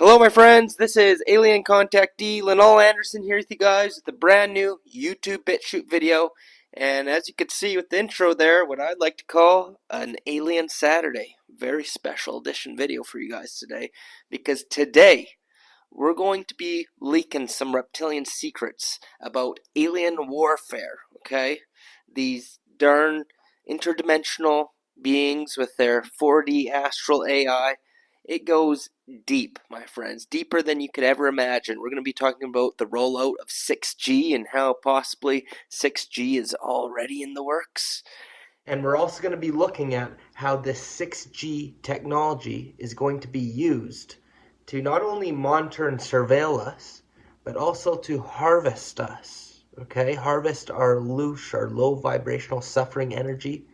Hello my friends, this is Alien Contactee Linol Anderson here with you guys with a brand new YouTube BitChute video. And as you can see with the intro there, what I'd like to call an Alien Saturday. Very special edition video for you guys today. Because today, we're going to be leaking some reptilian secrets about alien warfare, okay? These darn interdimensional beings with their 4D astral AI. It goes deep, my friends, deeper than you could ever imagine. We're going to be talking about the rollout of 6G and how possibly 6G is already in the works. And we're also going to be looking at how this 6G technology is going to be used to not only monitor and surveil us, but also to harvest us, okay? Harvest our Loosh, our low vibrational suffering energy,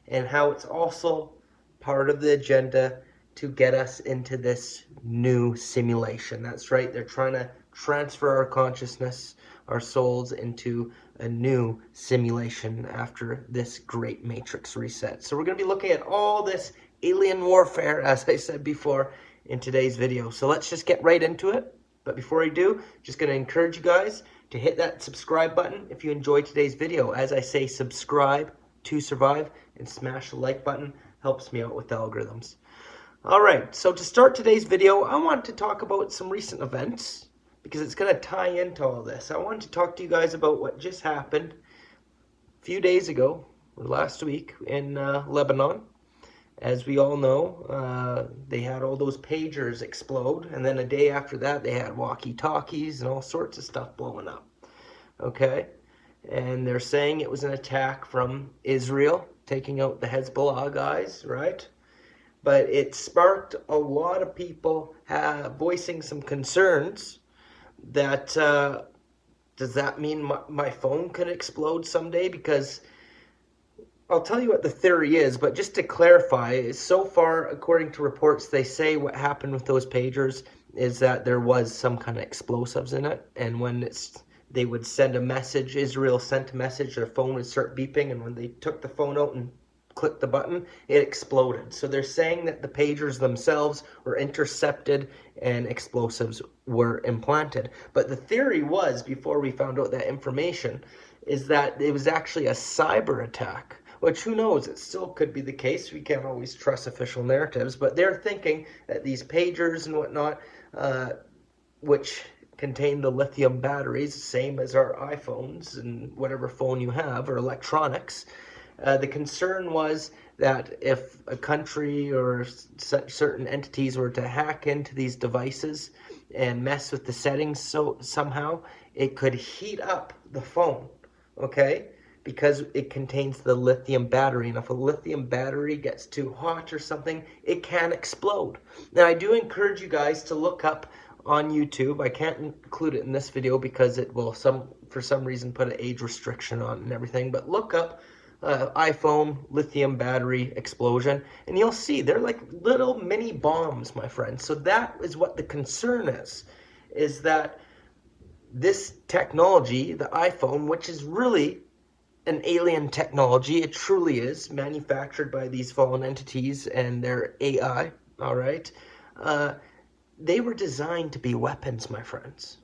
and how it's also part of the agenda to get us into this new simulation. That's right, they're trying to transfer our consciousness, our souls, into a new simulation after this great matrix reset. So we're going to be looking at all this alien warfare, as I said before, in today's video. So let's just get right into it. But before I do, just going to encourage you guys to hit that subscribe button if you enjoyed today's video. As I say, subscribe to survive, and smash the like button. Helps me out with the algorithms. Alright, so to start today's video, I want to talk about some recent events, because it's going to tie into all this. I want to talk to you guys about what just happened a few days ago, or last week, in Lebanon. As we all know, they had all those pagers explode, and then a day after that they had walkie-talkies and all sorts of stuff blowing up. Okay? And they're saying it was an attack from Israel, taking out the Hezbollah guys, right? But it sparked a lot of people voicing some concerns that, does that mean my phone could explode someday? Because I'll tell you what the theory is, but just to clarify, so far, according to reports, they say what happened with those pagers is that there was some kind of explosives in it, and when they would send a message, Israel sent a message, their phone would start beeping, and when they took the phone out and clicked the button, it exploded. So they're saying that the pagers themselves were intercepted and explosives were implanted. But the theory was, before we found out that information, is that it was actually a cyber attack. Which, who knows, it still could be the case. We can't always trust official narratives. But they're thinking that these pagers and whatnot, which contain the lithium batteries, same as our iPhones and whatever phone you have, or electronics, the concern was that if a country or certain entities were to hack into these devices and mess with the settings somehow, it could heat up the phone, okay? Because it contains the lithium battery. And if a lithium battery gets too hot or something, it can explode. Now, I do encourage you guys to look up on YouTube. I can't include it in this video because it will, for some reason, put an age restriction on and everything. But look up iPhone lithium battery explosion, and you'll see they're like little mini bombs, my friends. So that is what the concern is that this technology, the iPhone, which is really an alien technology, it truly is, manufactured by these fallen entities and their AI, all right? They were designed to be weapons, my friends.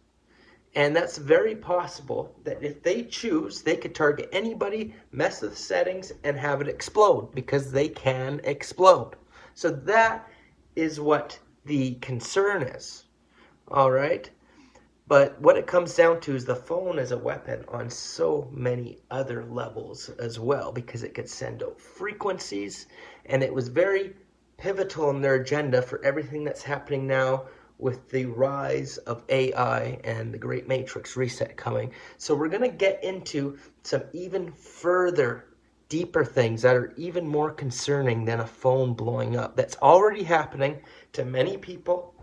And that's very possible that if they choose, they could target anybody, mess with the settings, and have it explode, because they can explode. So that is what the concern is, all right? But what it comes down to is the phone is a weapon on so many other levels as well, because it could send out frequencies, and it was very pivotal in their agenda for everything that's happening now with the rise of AI and the Great Matrix Reset coming. So we're going to get into some even further, deeper things that are even more concerning than a phone blowing up. That's already happening to many people.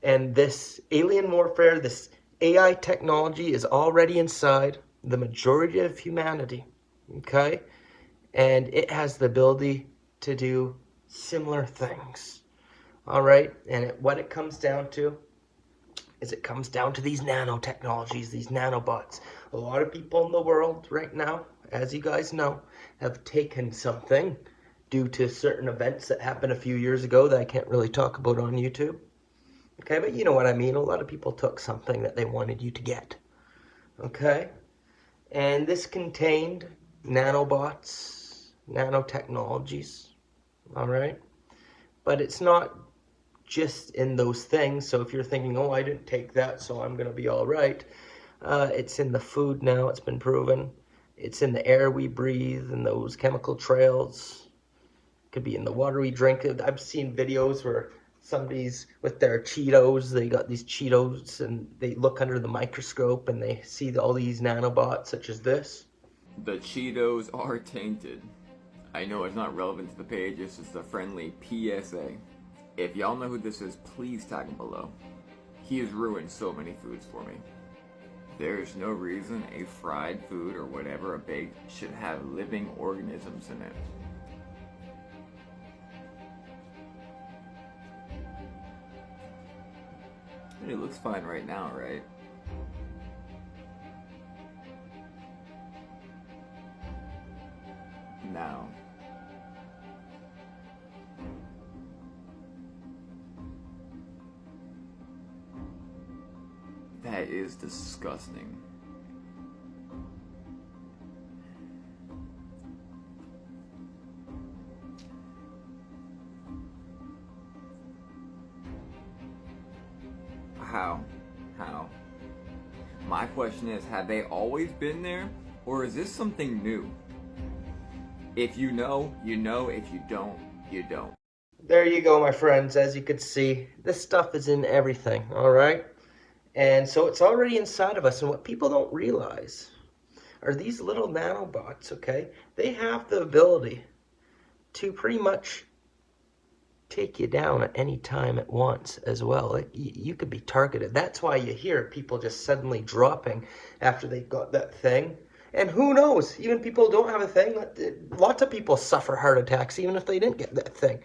And this alien warfare, this AI technology is already inside the majority of humanity, okay? And it has the ability to do similar things. All right, and what it comes down to is it comes down to these nanotechnologies, these nanobots. A lot of people in the world right now, as you guys know, have taken something due to certain events that happened a few years ago that I can't really talk about on YouTube. Okay, but you know what I mean. A lot of people took something that they wanted you to get. Okay? And this contained nanobots, nanotechnologies. Alright? But it's not just in those things. So if you're thinking, oh, I didn't take that, so I'm going to be alright. It's in the food now, it's been proven. It's in the air we breathe and those chemical trails. It could be in the water we drink. I've seen videos where somebody's with their Cheetos, they got these Cheetos and they look under the microscope and they see all these nanobots such as this. The Cheetos are tainted. I know it's not relevant to the page, it's just a friendly PSA. If y'all know who this is, please tag him below. He has ruined so many foods for me. There is no reason a fried food or whatever, a baked, should have living organisms in it. It looks fine right now, right? Now. That is disgusting. How? My question is, have they always been there? Or is this something new? If you know, you know. If you don't, you don't. There you go, my friends. As you can see, this stuff is in everything, alright? And so it's already inside of us. And what people don't realize are these little nanobots, okay? They have the ability to pretty much take you down at any time at once as well. Like, you could be targeted. That's why you hear people just suddenly dropping after they got that thing. And who knows, even people who don't have a thing, lots of people suffer heart attacks even if they didn't get that thing.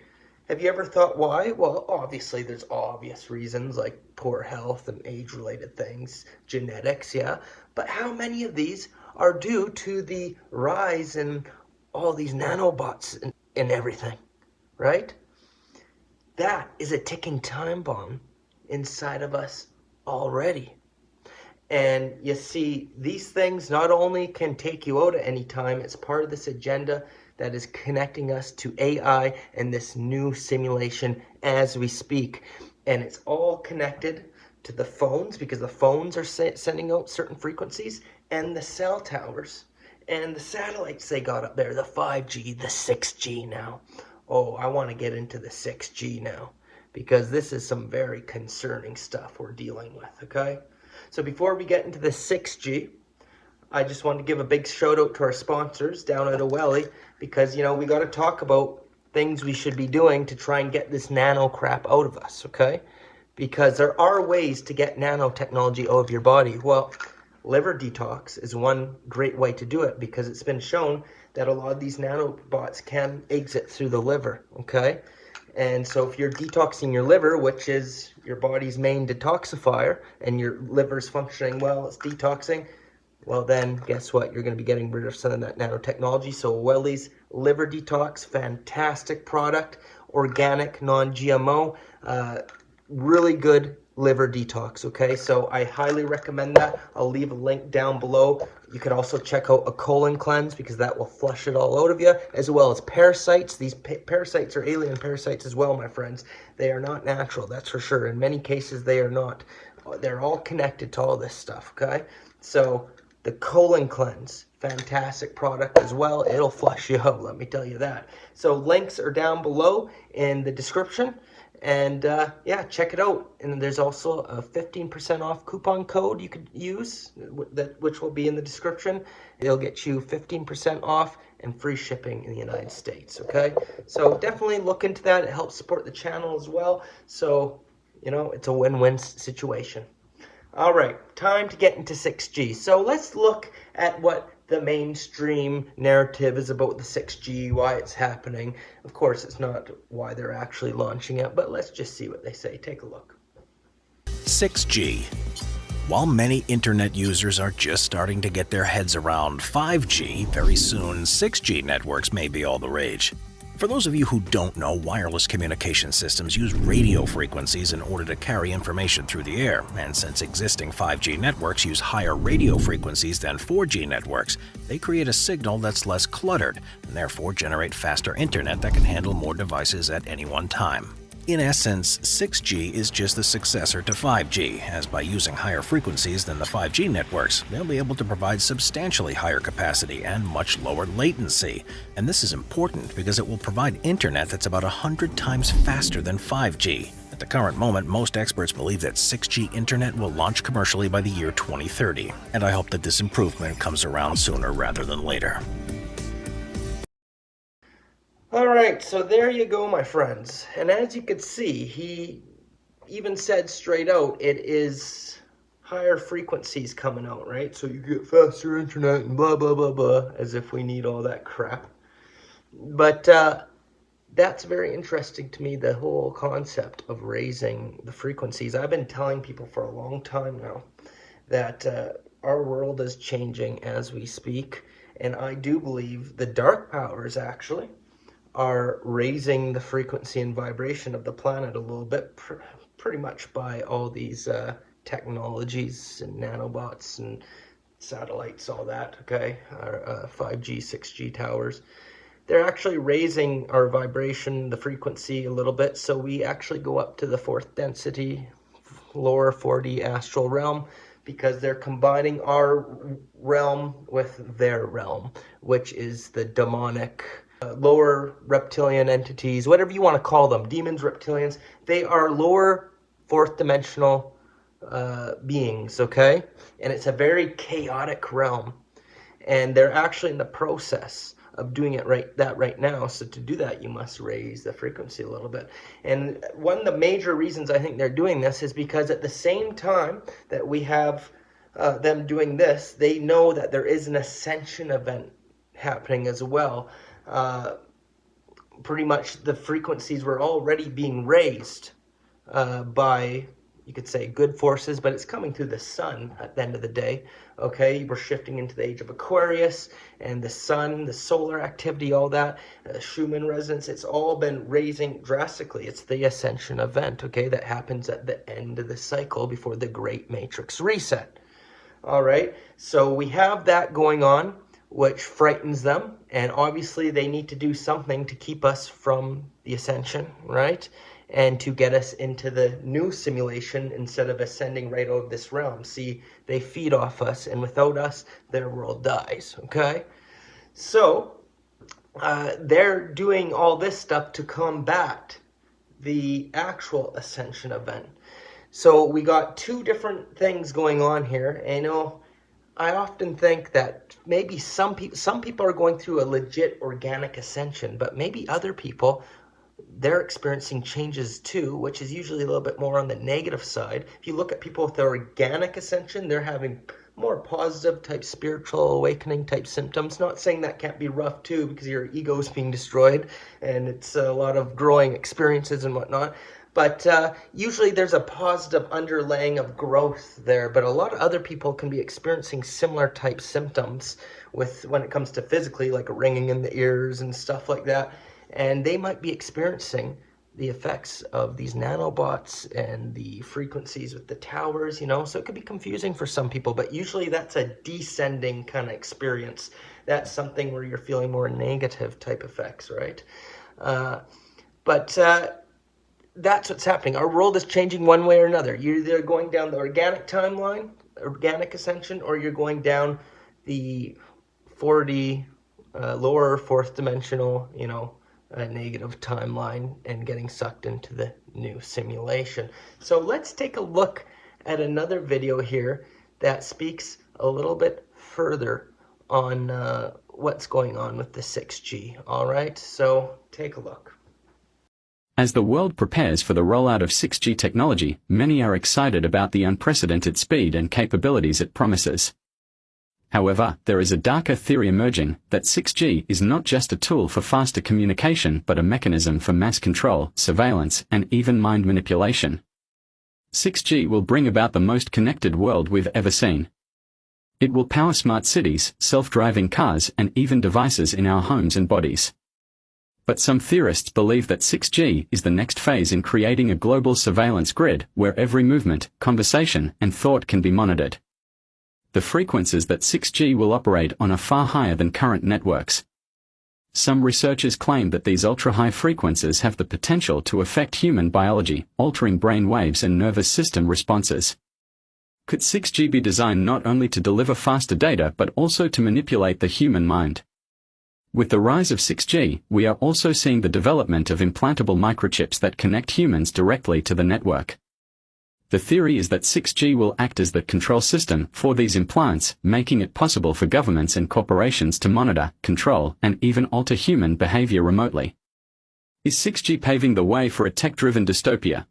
Have you ever thought why? Well, obviously there's obvious reasons like poor health and age-related things, genetics, yeah. But how many of these are due to the rise in all these nanobots and everything, right? That is a ticking time bomb inside of us already. And you see, these things not only can take you out at any time, it's part of this agenda that is connecting us to AI and this new simulation as we speak. And it's all connected to the phones because the phones are sending out certain frequencies, and the cell towers and the satellites they got up there, the 5G, the 6G now. Oh, I want to get into the 6G now because this is some very concerning stuff we're dealing with, okay? So before we get into the 6G, I just want to give a big shout out to our sponsors down at OWELI because, you know, we got to talk about things we should be doing to try and get this nano crap out of us, okay? Because there are ways to get nanotechnology out of your body. Well, liver detox is one great way to do it because it's been shown that a lot of these nanobots can exit through the liver, okay? And so if you're detoxing your liver, which is your body's main detoxifier, and your liver's functioning well, it's detoxing, well then, guess what? You're going to be getting rid of some of that nanotechnology. So OWELI's Liver Detox, fantastic product, organic, non-GMO, really good liver detox, okay? So I highly recommend that. I'll leave a link down below. You can also check out a colon cleanse because that will flush it all out of you, as well as parasites. These parasites are alien parasites as well, my friends. They are not natural, that's for sure. In many cases, they are not. They're all connected to all this stuff, okay? So the colon cleanse, fantastic product as well. It'll flush you out, let me tell you that. So links are down below in the description. And yeah, check it out. And there's also a 15% off coupon code you could use, which will be in the description. It'll get you 15% off and free shipping in the United States, okay? So definitely look into that. It helps support the channel as well. So, you know, it's a win-win situation. All right, time to get into 6G. So let's look at what the mainstream narrative is about the 6G, why it's happening. Of course, it's not why they're actually launching it, but let's just see what they say. Take a look. 6G. While many internet users are just starting to get their heads around 5G, very soon 6G networks may be all the rage. For those of you who don't know, wireless communication systems use radio frequencies in order to carry information through the air, and since existing 5G networks use higher radio frequencies than 4G networks, they create a signal that's less cluttered, and therefore generate faster internet that can handle more devices at any one time. In essence, 6G is just the successor to 5G, as by using higher frequencies than the 5G networks, they'll be able to provide substantially higher capacity and much lower latency. And this is important because it will provide internet that's about 100 times faster than 5G. At the current moment, most experts believe that 6G internet will launch commercially by the year 2030, and I hope that this improvement comes around sooner rather than later. Alright, so there you go, my friends. And as you could see, he even said straight out, it is higher frequencies coming out, right? So you get faster internet and blah, blah, blah, blah, as if we need all that crap. But that's very interesting to me, the whole concept of raising the frequencies. I've been telling people for a long time now that our world is changing as we speak. And I do believe the dark powers, actually, are raising the frequency and vibration of the planet a little bit, pretty much by all these technologies and nanobots and satellites, all that, okay, our 5G, 6G towers. They're actually raising our vibration, the frequency a little bit, so we actually go up to the 4th density, lower 4D astral realm, because they're combining our realm with their realm, which is the demonic, lower reptilian entities, whatever you want to call them, demons, reptilians. They are lower 4th dimensional beings, okay? And it's a very chaotic realm. And they're actually in the process of doing it right now. So to do that, you must raise the frequency a little bit. And one of the major reasons I think they're doing this is because at the same time that we have them doing this, they know that there is an ascension event happening as well. Pretty much the frequencies were already being raised by, you could say, good forces, but it's coming through the sun at the end of the day. Okay, we're shifting into the age of Aquarius, and the sun, the solar activity, all that, Schumann resonance, it's all been raising drastically. It's the ascension event, okay, that happens at the end of the cycle before the great matrix reset. All right, so we have that going on, which frightens them, and obviously they need to do something to keep us from the ascension, right? And to get us into the new simulation instead of ascending right out of this realm. See, they feed off us, and without us, their world dies, okay? So, they're doing all this stuff to combat the actual ascension event. So we got two different things going on here, and I often think that maybe some people are going through a legit organic ascension, but maybe other people, they're experiencing changes too, which is usually a little bit more on the negative side. If you look at people with the organic ascension, they're having more positive type spiritual awakening type symptoms. Not saying that can't be rough too, because your ego is being destroyed and it's a lot of growing experiences and whatnot. But usually there's a positive underlaying of growth there. But a lot of other people can be experiencing similar type symptoms when it comes to physically, like ringing in the ears and stuff like that. And they might be experiencing the effects of these nanobots and the frequencies with the towers, So it could be confusing for some people. But usually that's a descending kind of experience. That's something where you're feeling more negative type effects, right? That's what's happening. Our world is changing one way or another. You're either going down the organic timeline, organic ascension, or you're going down the 4D, lower 4th dimensional, negative timeline and getting sucked into the new simulation. So let's take a look at another video here that speaks a little bit further on what's going on with the 6G. All right, so take a look. As the world prepares for the rollout of 6G technology, many are excited about the unprecedented speed and capabilities it promises. However, there is a darker theory emerging that 6G is not just a tool for faster communication but a mechanism for mass control, surveillance, and even mind manipulation. 6G will bring about the most connected world we've ever seen. It will power smart cities, self-driving cars, and even devices in our homes and bodies. But some theorists believe that 6G is the next phase in creating a global surveillance grid where every movement, conversation, and thought can be monitored. The frequencies that 6G will operate on are far higher than current networks. Some researchers claim that these ultra-high frequencies have the potential to affect human biology, altering brain waves and nervous system responses. Could 6G be designed not only to deliver faster data but also to manipulate the human mind? With the rise of 6G, we are also seeing the development of implantable microchips that connect humans directly to the network. The theory is that 6G will act as the control system for these implants, making it possible for governments and corporations to monitor, control, and even alter human behavior remotely. Is 6G paving the way for a tech-driven dystopia?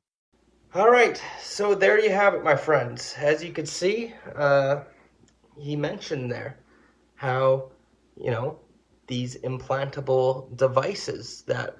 Alright, so there you have it, my friends. As you can see, he mentioned there how, these implantable devices that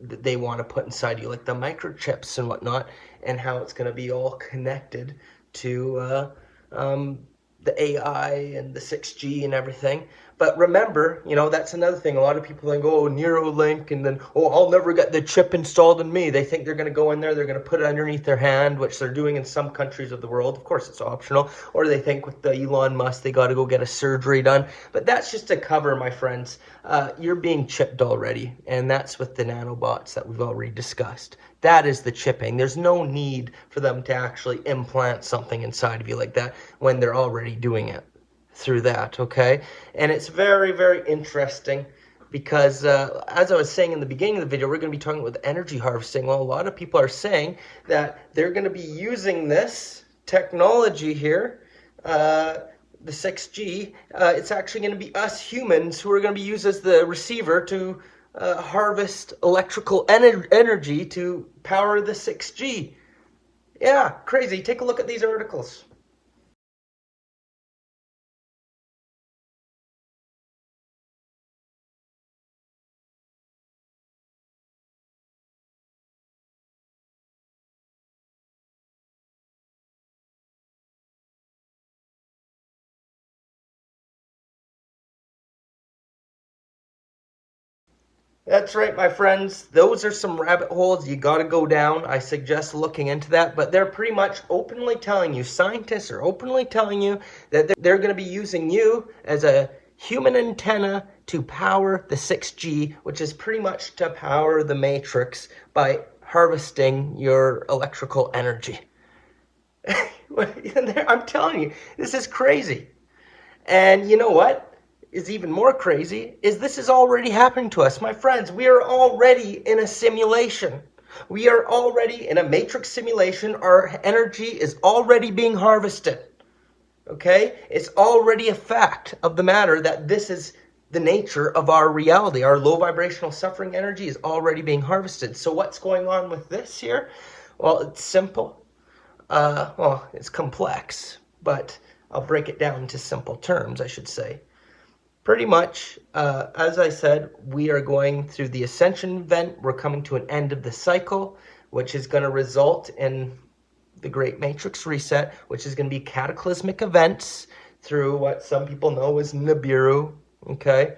they want to put inside you, like the microchips and whatnot, and how it's going to be all connected to the AI and the 6G and everything. But remember, that's another thing. A lot of people think, oh, Neuralink, and then, oh, I'll never get the chip installed in me. They think they're going to go in there, they're going to put it underneath their hand, which they're doing in some countries of the world. Of course, it's optional. Or they think with the Elon Musk, they got to go get a surgery done. But that's just a cover, my friends. You're being chipped already, and that's with the nanobots that we've already discussed. That is the chipping. There's no need for them to actually implant something inside of you like that when they're already doing it through that, okay? And it's very, very interesting because as I was saying in the beginning of the video, we're going to be talking about energy harvesting. Well, a lot of people are saying that they're going to be using this technology here, the 6G. It's actually going to be us humans who are going to be used as the receiver to harvest electrical energy to power the 6G. Yeah, crazy. Take a look at these articles. That's right, my friends. Those are some rabbit holes you got to go down. I suggest looking into that. But they're pretty much openly telling you, scientists are openly telling you that they're going to be using you as a human antenna to power the 6G, which is pretty much to power the Matrix by harvesting your electrical energy. I'm telling you, this is crazy. And you know what is even more crazy is this is already happening to us. My friends, we are already in a simulation. We are already in a matrix simulation. Our energy is already being harvested. Okay? It's already a fact of the matter that this is the nature of our reality. Our low vibrational suffering energy is already being harvested. So what's going on with this here? Well, it's simple. Well, it's complex, but I'll break it down into simple terms, I should say. Pretty much, as I said, we are going through the ascension event. We're coming to an end of the cycle, which is going to result in the Great Matrix Reset, which is going to be cataclysmic events through what some people know as Nibiru, okay?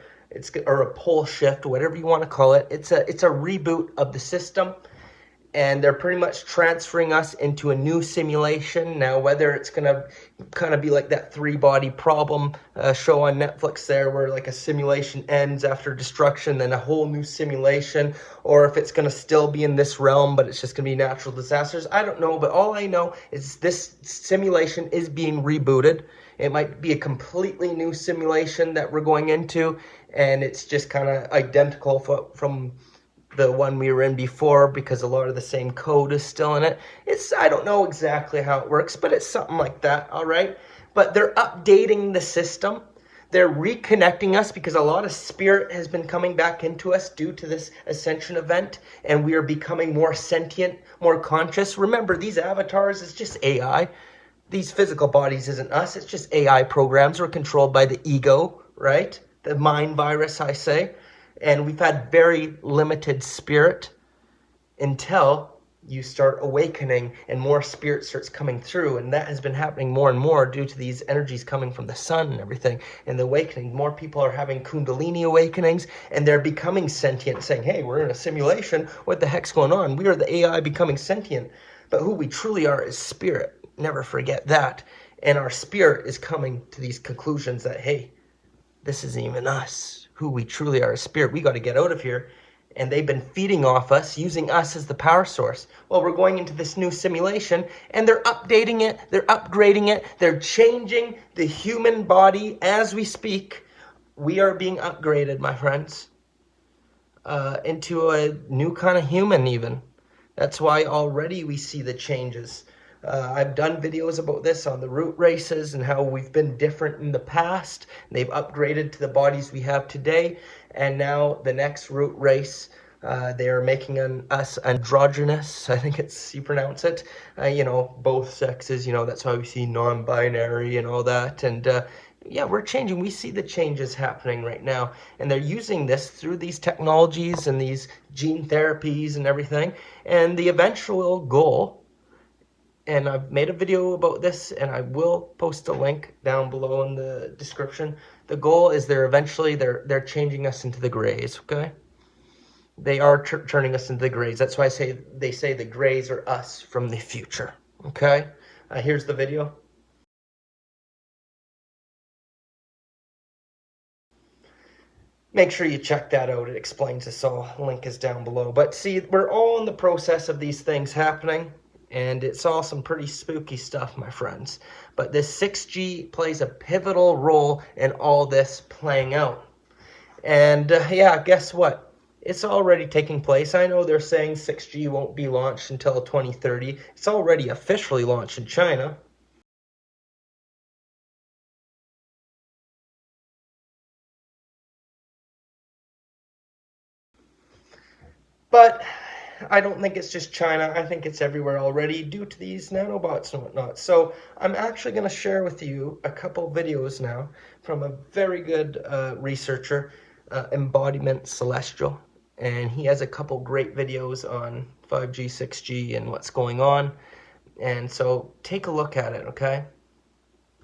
Or a pole shift, whatever you want to call it. It's a reboot of the system. And they're pretty much transferring us into a new simulation. Now, whether it's going to kind of be like that three-body problem show on Netflix there, where like a simulation ends after destruction, then a whole new simulation, or if it's going to still be in this realm, but it's just going to be natural disasters, I don't know. But all I know is this simulation is being rebooted. It might be a completely new simulation that we're going into, and it's just kind of identical from the one we were in before, because a lot of the same code is still in it. I don't know exactly how it works, but it's something like that, all right? But they're updating the system. They're reconnecting us because a lot of spirit has been coming back into us due to this ascension event, and we are becoming more sentient, more conscious. Remember, these avatars is just AI. These physical bodies isn't us. It's just AI programs. We're controlled by the ego, right? The mind virus, I say. And we've had very limited spirit until you start awakening and more spirit starts coming through, and that has been happening more and more due to these energies coming from the sun and everything, and the awakening. More people are having kundalini awakenings, and they're becoming sentient, saying, hey, we're in a simulation, what the heck's going on? We are the AI becoming sentient, but who we truly are is spirit. Never forget that. And our spirit is coming to these conclusions that, hey, this isn't even us. Who we truly are is spirit. We got to get out of here. And they've been feeding off us, using us as the power source. Well, we're going into this new simulation, and they're updating it, they're upgrading it, they're changing the human body as we speak. We are being upgraded, my friends, into a new kind of human even. That's why already we see the changes. I've done videos about this on the root races and how we've been different in the past. They've upgraded to the bodies we have today. And now the next root race, they are making us androgynous. I think it's, you pronounce it. You know, both sexes, you know, that's why we see non-binary and all that. And yeah, we're changing. We see the changes happening right now. And they're using this through these technologies and these gene therapies and everything. And the eventual goal, and I've made a video about this, and I will post a link down below in the description. The goal is they're changing us into the grays, okay? They are turning us into the grays. That's why they say the grays are us from the future, okay? Here's the video. Make sure you check that out. It explains this all. Link is down below. But see, we're all in the process of these things happening. And it's all some pretty spooky stuff, my friends. But this 6G plays a pivotal role in all this playing out. And yeah, guess what? It's already taking place. I know they're saying 6G won't be launched until 2030. It's already officially launched in China. But I don't think it's just China. I think it's everywhere already due to these nanobots and whatnot. So I'm actually going to share with you a couple videos now from a very good researcher, Embodiment Celestial. And he has a couple great videos on 5G, 6G, and what's going on. And so take a look at it, okay?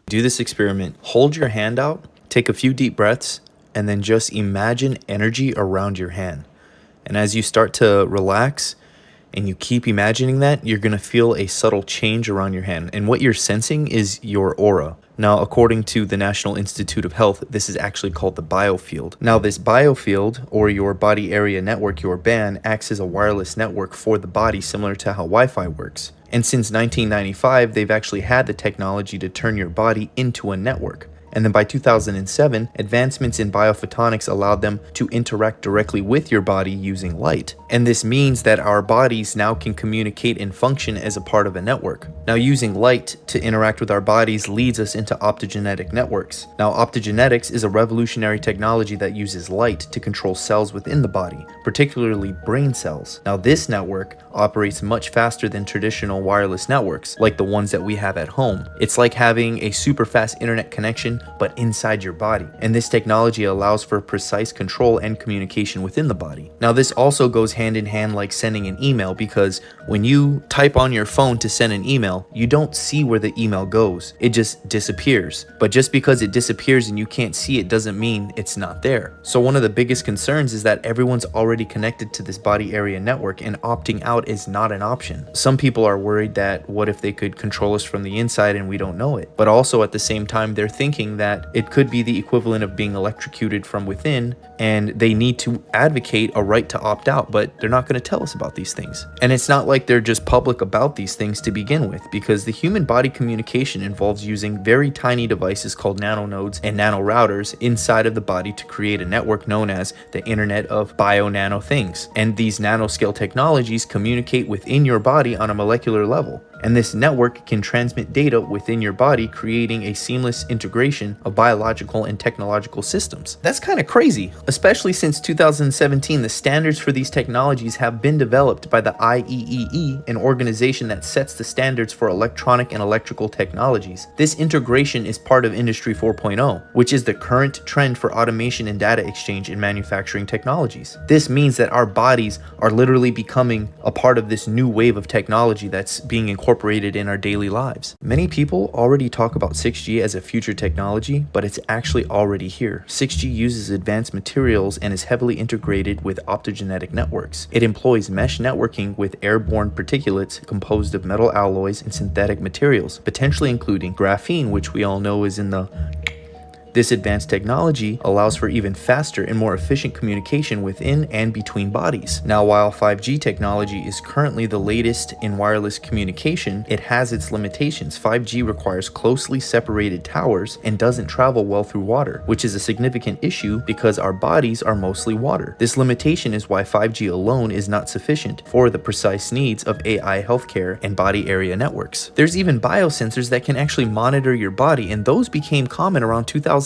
Do this experiment. Hold your hand out, take a few deep breaths, and then just imagine energy around your hand. And as you start to relax and you keep imagining that, you're going to feel a subtle change around your hand. And what you're sensing is your aura. Now, according to the National Institute of Health, this is actually called the biofield. Now, this biofield, or your body area network, your band, acts as a wireless network for the body, similar to how Wi-Fi works. And since 1995, they've actually had the technology to turn your body into a network. And then by 2007, advancements in biophotonics allowed them to interact directly with your body using light. And this means that our bodies now can communicate and function as a part of a network. Now, using light to interact with our bodies leads us into optogenetic networks. Now, optogenetics is a revolutionary technology that uses light to control cells within the body, particularly brain cells. Now, this network operates much faster than traditional wireless networks, like the ones that we have at home. It's like having a super fast internet connection, but inside your body. And this technology allows for precise control and communication within the body. Now, this also goes hand in hand like sending an email, because when you type on your phone to send an email, you don't see where the email goes. It just disappears. But just because it disappears and you can't see it doesn't mean it's not there. So one of the biggest concerns is that everyone's already connected to this body area network, and opting out is not an option. Some people are worried that what if they could control us from the inside and we don't know it? But also at the same time, they're thinking that it could be the equivalent of being electrocuted from within, and they need to advocate a right to opt out, but they're not going to tell us about these things. And it's not like they're just public about these things to begin with, because the human body communication involves using very tiny devices called nanonodes and nanorouters inside of the body to create a network known as the Internet of Bio-Nano Things. And these nanoscale technologies communicate within your body on a molecular level. And this network can transmit data within your body, creating a seamless integration of biological and technological systems. That's kind of crazy, especially since 2017, the standards for these technologies have been developed by the IEEE, an organization that sets the standards for electronic and electrical technologies. This integration is part of Industry 4.0, which is the current trend for automation and data exchange in manufacturing technologies. This means that our bodies are literally becoming a part of this new wave of technology that's being incorporated in our daily lives. Many people already talk about 6G as a future technology, but it's actually already here. 6G uses advanced materials and is heavily integrated with optogenetic networks. It employs mesh networking with airborne particulates composed of metal alloys and synthetic materials, potentially including graphene, which we all know is in the... This advanced technology allows for even faster and more efficient communication within and between bodies. Now, while 5G technology is currently the latest in wireless communication, it has its limitations. 5G requires closely separated towers and doesn't travel well through water, which is a significant issue because our bodies are mostly water. This limitation is why 5G alone is not sufficient for the precise needs of AI healthcare and body area networks. There's even biosensors that can actually monitor your body, and those became common around 2005,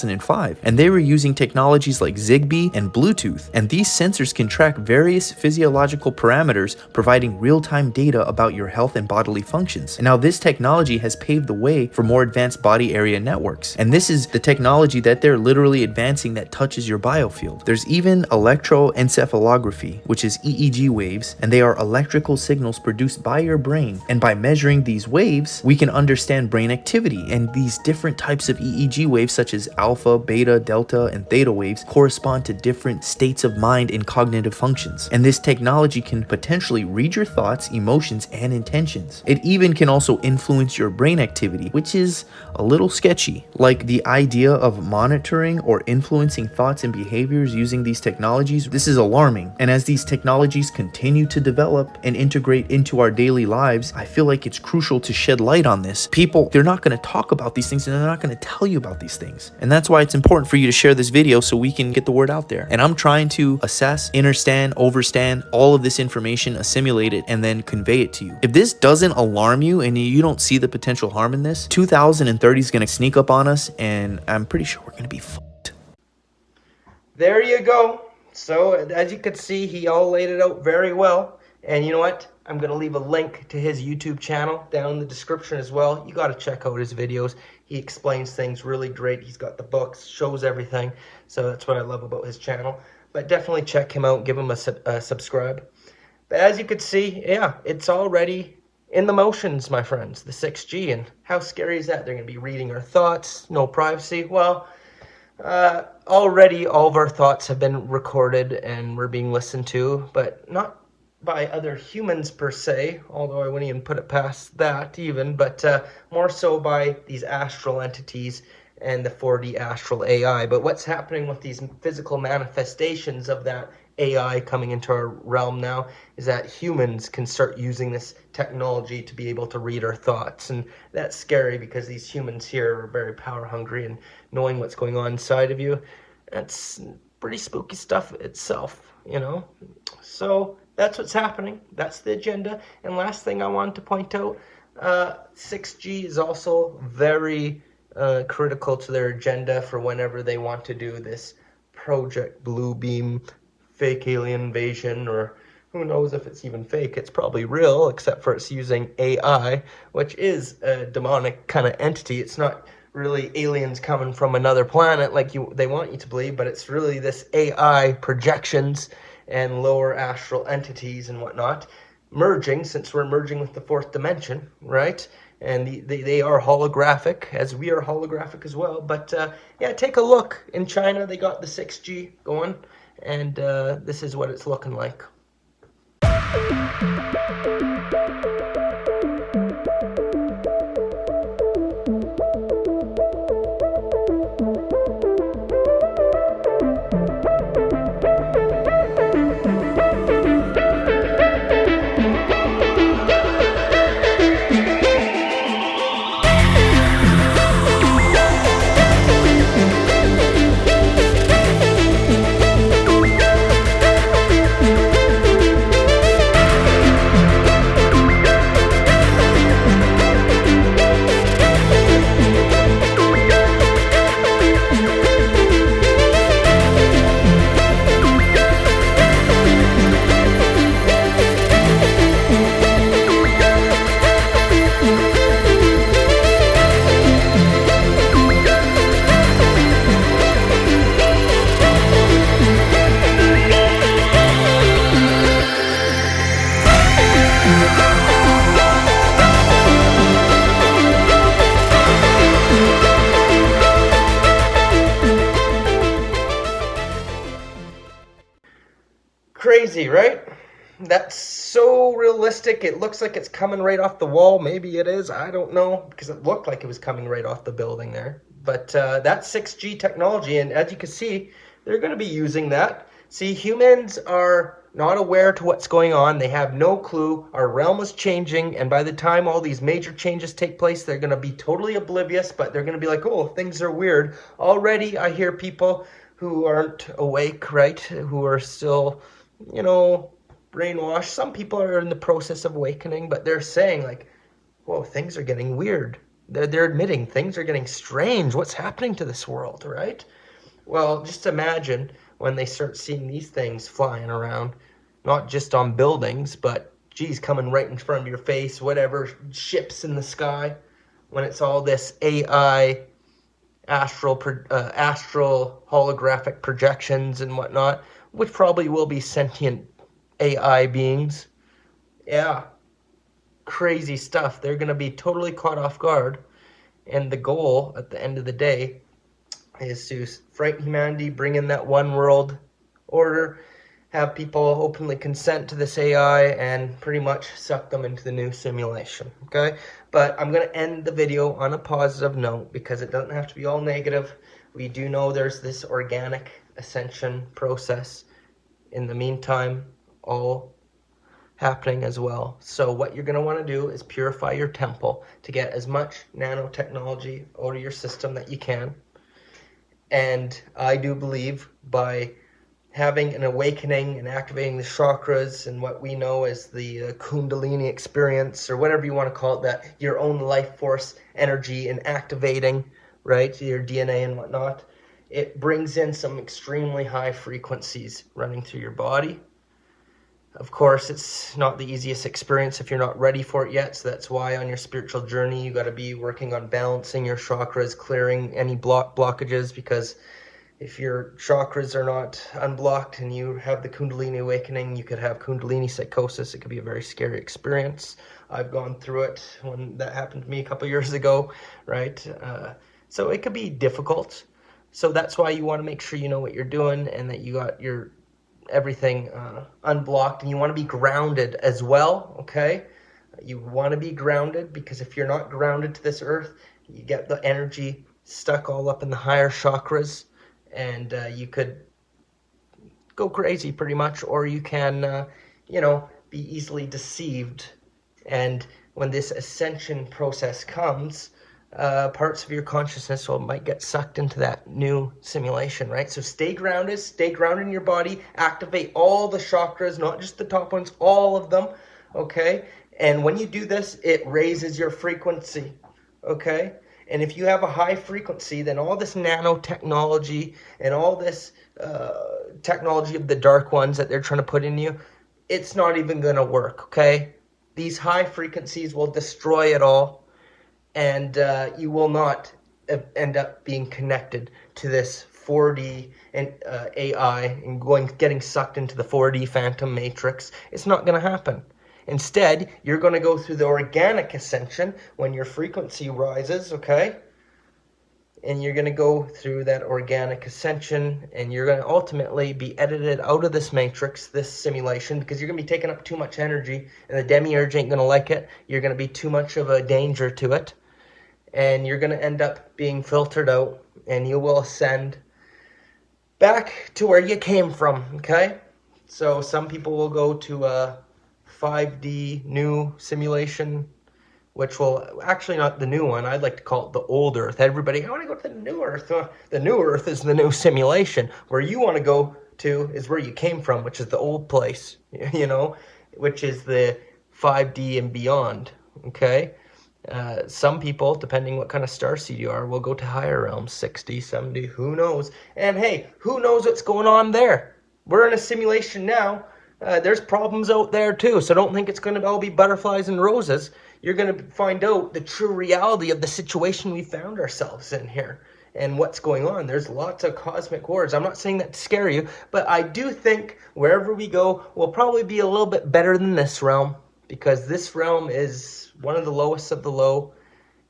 and they were using technologies like Zigbee and Bluetooth, and these sensors can track various physiological parameters, providing real-time data about your health and bodily functions. And now this technology has paved the way for more advanced body area networks, and this is the technology that they're literally advancing that touches your biofield. There's even electroencephalography, which is EEG waves, and they are electrical signals produced by your brain, and by measuring these waves we can understand brain activity. And these different types of EEG waves, such as alpha, beta, delta, and theta waves, correspond to different states of mind and cognitive functions. And this technology can potentially read your thoughts, emotions, and intentions. It even can also influence your brain activity, which is a little sketchy. Like the idea of monitoring or influencing thoughts and behaviors using these technologies, this is alarming. And as these technologies continue to develop and integrate into our daily lives, I feel like it's crucial to shed light on this. People, they're not going to talk about these things, and they're not going to tell you about these things. And that's why it's important for you to share this video so we can get the word out there. And I'm trying to assess, understand, overstand all of this information, assimilate it, and then convey it to you. If this doesn't alarm you and you don't see the potential harm in this, 2030 is going to sneak up on us, and I'm pretty sure we're going to be fucked. There you go. So as you can see, he all laid it out very well. And you know what? I'm going to leave a link to his YouTube channel down in the description as well. You got to check out his videos. He explains things really great. He's got the books, shows everything. So that's what I love about his channel. But definitely check him out. Give him a subscribe. But as you can see, yeah, it's already in the motions, my friends, the 6G. And how scary is that? They're going to be reading our thoughts. No privacy. Well, already all of our thoughts have been recorded and we're being listened to, but not by other humans per se, although I wouldn't even put it past that even, but more so by these astral entities and the 4D astral AI. But what's happening with these physical manifestations of that AI coming into our realm now is that humans can start using this technology to be able to read our thoughts. And that's scary because these humans here are very power hungry, and knowing what's going on inside of you, that's pretty spooky stuff itself, you know? So that's what's happening. That's the agenda. And last thing I wanted to point out, 6G is also very critical to their agenda for whenever they want to do this Project Bluebeam fake alien invasion, or who knows if it's even fake. It's probably real, except for it's using AI, which is a demonic kind of entity. It's not really aliens coming from another planet like they want you to believe, but it's really this AI projections and lower astral entities and whatnot merging, since we're merging with the fourth dimension, right? And they are holographic, as we are holographic as well. But yeah, take a look. In China, they got the 6G going, and this is what it's looking like. Crazy, right? That's so realistic. It looks like it's coming right off the wall. Maybe it is. I don't know, because it looked like it was coming right off the building there. But that's 6G technology, and as you can see, they're going to be using that. See, humans are not aware to what's going on. They have no clue. Our realm is changing, and by the time all these major changes take place, they're going to be totally oblivious, but they're going to be like, oh, things are weird. Already, I hear people who aren't awake, right, who are still, you know, brainwashed. Some people are in the process of awakening, but they're saying like, whoa, things are getting weird. They're admitting things are getting strange. What's happening to this world, right? Well, just imagine when they start seeing these things flying around, not just on buildings, but geez, coming right in front of your face, whatever, ships in the sky, when it's all this AI astral holographic projections and whatnot, which probably will be sentient AI beings. Yeah, crazy stuff. They're going to be totally caught off guard. And the goal at the end of the day is to frighten humanity, bring in that one world order, have people openly consent to this AI, and pretty much suck them into the new simulation, okay? But I'm going to end the video on a positive note because it doesn't have to be all negative. We do know there's this organic ascension process in the meantime, all happening as well. So what you're going to want to do is purify your temple to get as much nanotechnology out of your system that you can. And I do believe by having an awakening and activating the chakras and what we know as the Kundalini experience, or whatever you want to call it, that your own life force energy and activating, right, your DNA and whatnot, it brings in some extremely high frequencies running through your body. Of course, it's not the easiest experience if you're not ready for it yet, so that's why on your spiritual journey you got to be working on balancing your chakras, clearing any blockages, because if your chakras are not unblocked and you have the Kundalini awakening, you could have Kundalini psychosis. It could be a very scary experience. I've gone through it when that happened to me a couple years ago, right? So it could be difficult. So that's why you want to make sure you know what you're doing and that you got your everything unblocked, and you want to be grounded as well, okay? You want to be grounded, because if you're not grounded to this earth, you get the energy stuck all up in the higher chakras, and you could go crazy pretty much, or you can, be easily deceived. And when this ascension process comes, parts of your consciousness might get sucked into that new simulation, right? So stay grounded in your body, activate all the chakras, not just the top ones, all of them, okay? And when you do this, it raises your frequency, okay? And if you have a high frequency, then all this nanotechnology and all this technology of the dark ones that they're trying to put in you, it's not even going to work, okay? These high frequencies will destroy it all, and you will not end up being connected to this 4D and AI and getting sucked into the 4D phantom matrix. It's not going to happen. Instead, you're going to go through the organic ascension when your frequency rises, okay? And you're going to go through that organic ascension, and you're going to ultimately be edited out of this matrix, this simulation, because you're going to be taking up too much energy, and the demiurge ain't going to like it. You're going to be too much of a danger to it, and you're going to end up being filtered out, and you will ascend back to where you came from, okay? So some people will go to a 5D new simulation, which will actually not the new one. I'd like to call it the old Earth. Everybody, I want to go to the new Earth. The new Earth is the new simulation. Where you want to go to is where you came from, which is the old place, which is the 5D and beyond, okay? Some people, depending what kind of starseed you are, will go to higher realms, 60, 70, who knows? And hey, who knows what's going on there? We're in a simulation now. There's problems out there too, so don't think it's going to all be butterflies and roses. You're going to find out the true reality of the situation we found ourselves in here and what's going on. There's lots of cosmic wars. I'm not saying that to scare you, but I do think wherever we go, we'll probably be a little bit better than this realm, because this realm is one of the lowest of the low.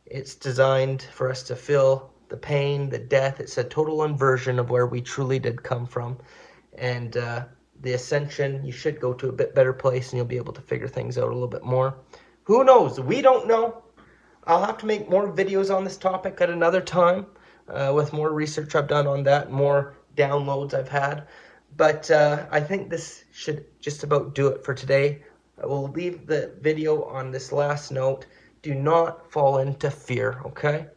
It's designed for us to feel the pain, the death. It's a total inversion of where we truly did come from. And the ascension, you should go to a bit better place and you'll be able to figure things out a little bit more. Who knows? We don't know. I'll have to make more videos on this topic at another time with more research I've done on that, more downloads I've had. But I think this should just about do it for today. I will leave the video on this last note. Do not fall into fear, okay?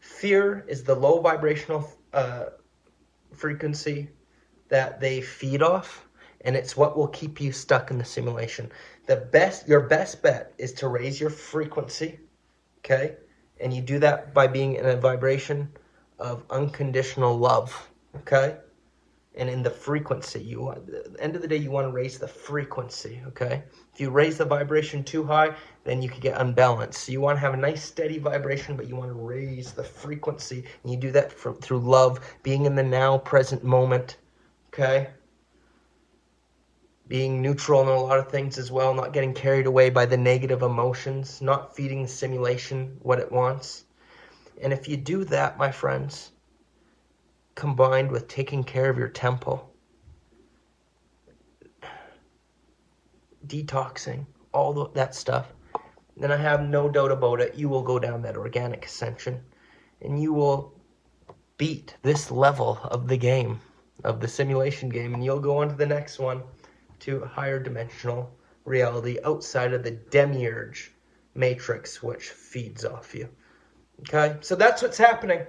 Fear is the low vibrational frequency that they feed off, and it's what will keep you stuck in the simulation. Your best bet is to raise your frequency, okay? And you do that by being in a vibration of unconditional love, okay? And in the frequency, at the end of the day, you want to raise the frequency, okay? If you raise the vibration too high, then you could get unbalanced. So you want to have a nice steady vibration, but you want to raise the frequency. And you do that through love, being in the now, present moment, okay? Being neutral in a lot of things as well, not getting carried away by the negative emotions, not feeding the simulation what it wants. And if you do that, my friends, combined with taking care of your temple, detoxing, all that stuff, then I have no doubt about it, you will go down that organic ascension and you will beat this level of the game, of the simulation game, and you'll go on to the next one, to a higher dimensional reality outside of the demiurge matrix which feeds off you. Okay, so that's what's happening.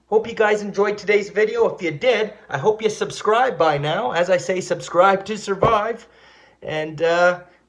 Hope you guys enjoyed today's video. If you did, I hope you subscribe by now. As I say, subscribe to survive. And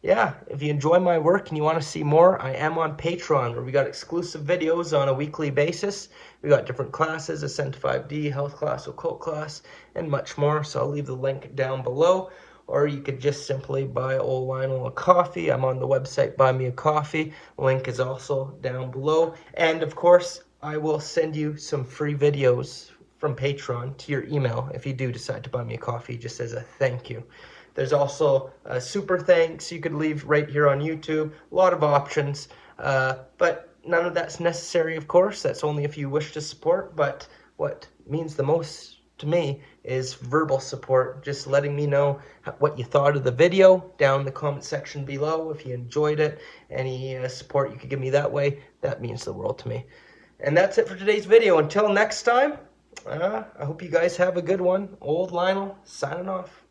yeah, if you enjoy my work and you want to see more, I am on Patreon, where we got exclusive videos on a weekly basis. We got different classes, Ascent 5D, Health class, Occult class, and much more. So I'll leave the link down below. Or you could just simply buy old Linol a coffee. I'm on the website, Buy Me a Coffee. Link is also down below. And of course, I will send you some free videos from Patreon to your email if you do decide to buy me a coffee, just as a thank you. There's also a super thanks you could leave right here on YouTube. A lot of options, but none of that's necessary, of course. That's only if you wish to support. But what means the most to me is verbal support, just letting me know what you thought of the video down in the comment section below. If you enjoyed it, any support you could give me that way, that means the world to me. And that's it for today's video. Until next time, I hope you guys have a good one. Old Linol, signing off.